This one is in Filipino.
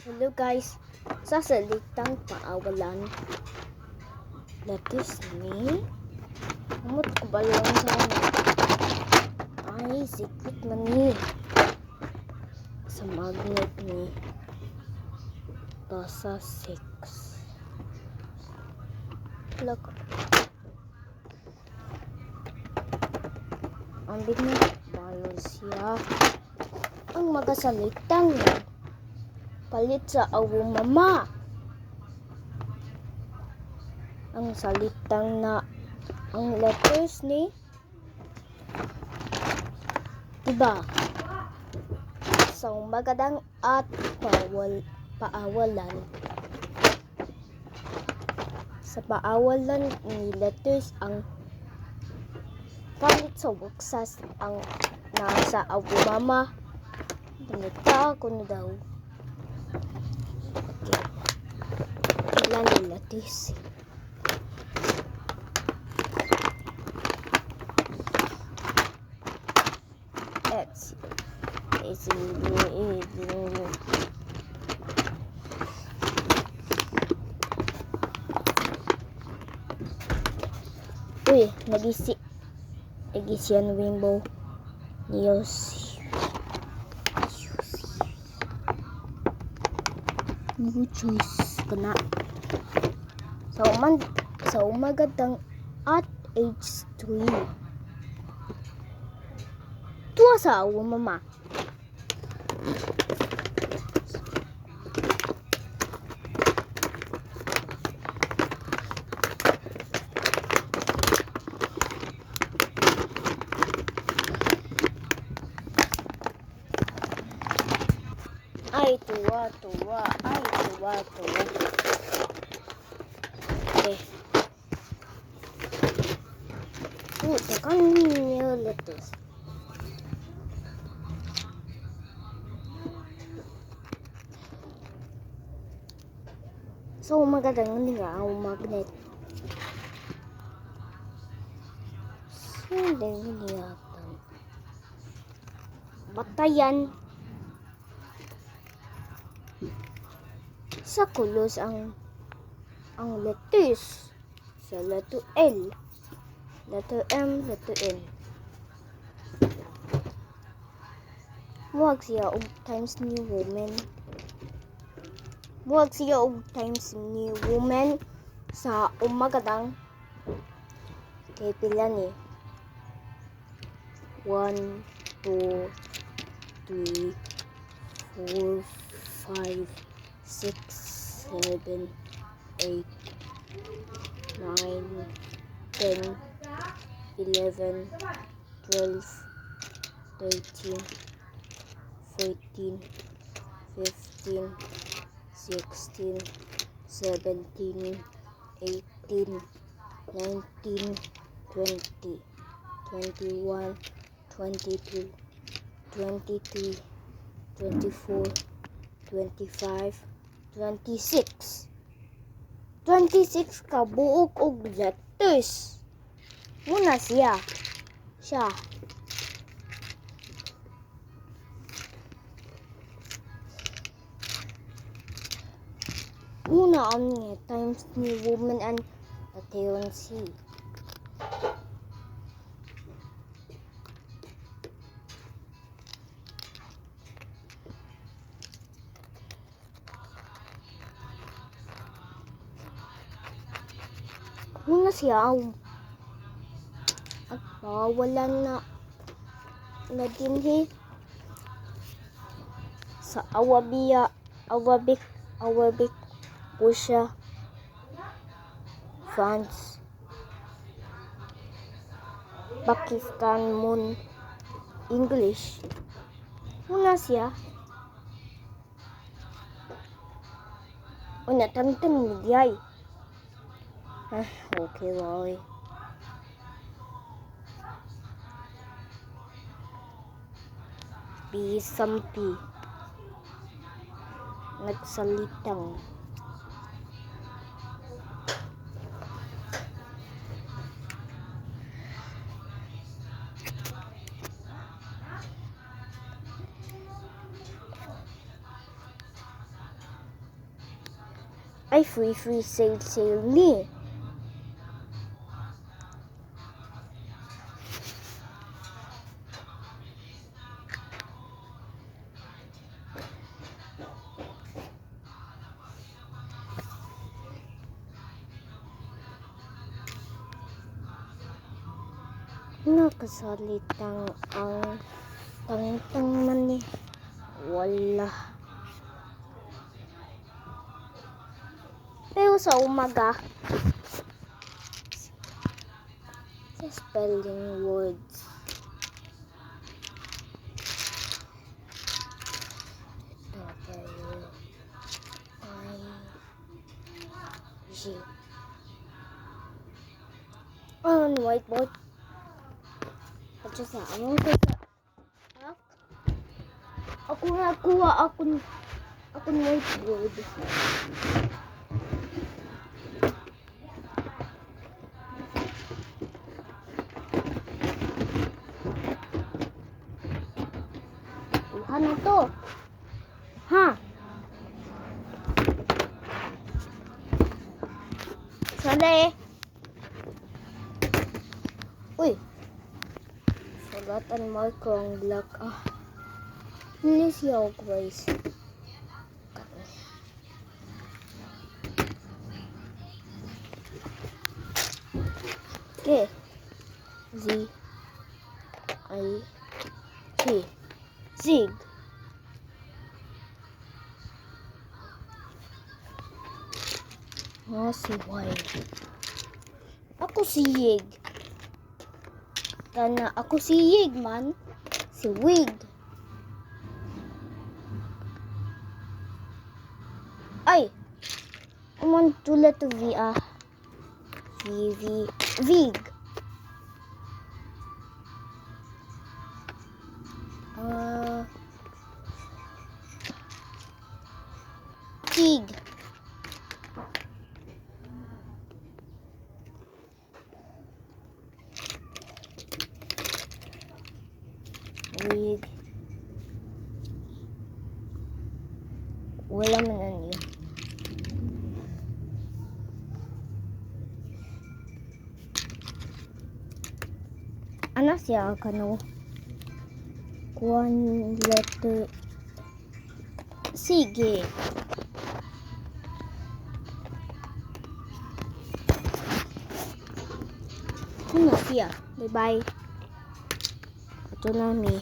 Hello guys, sa salitang paawalan, lettuce ni umot ko balong sana ay secret man ni sa magnet ni basa 6 lag ang bigna balon siya ang magasalitang palit sa awo mama. Ang salitang na ang letters ni diba sa magadang at paawalan sa paawalan ni letters ang palit sa waksas ang nasa awo mama. Ganita ako na daw. Ilan ni letters X is uy, nagisi yan rainbow news new choice kana sa umagadang at age 3 tuwa sa awo mama. Ay tuwa tekan niya lettuce so magandang nga ang magnet so niyatan batayan sa kulos ang lettuce sa letter L, letter M, letter N. Muwag siya og times new woman. Muwag siya og times new woman sa umagadang kay pila ni 1, 2, 3, 4, 5, 6, 7, 8, 9, 10, 11, 12, 13, 14, 15, 16, 17, 18, 19, 20, 21, 22, 23, 24, 25, 26 ka buok og lettuce. Muna siya. Muna ang times ni woman and atayon si. Muna siya at pawalan na dinhi sa awabik po siya France Pakistan mon English muna siya una tantang midiyay. Okay, Wally. Bisampi. Nagsalitang. Ay, free sale ni. Nakasalitang ang tangtang man ni. Wala. Pero sa umaga, sa spelling words. W-I-G. On whiteboard. At sa anong ako nakuha akong whiteboard. Ano to? Ha? Sali. Uy. Sagatan marko ang black. Nilis yaw guys. Okay. Z. I. G. Zig. Si Y. Ako si Yig. Kana ako si Yig man. Si Wig. Ay. Kumon tulad to V. Vig. Tig. Wig. Wala man ano yun. Ano siya kano? One letter. Sige. Ano siya? Bye-bye. Ito na mi.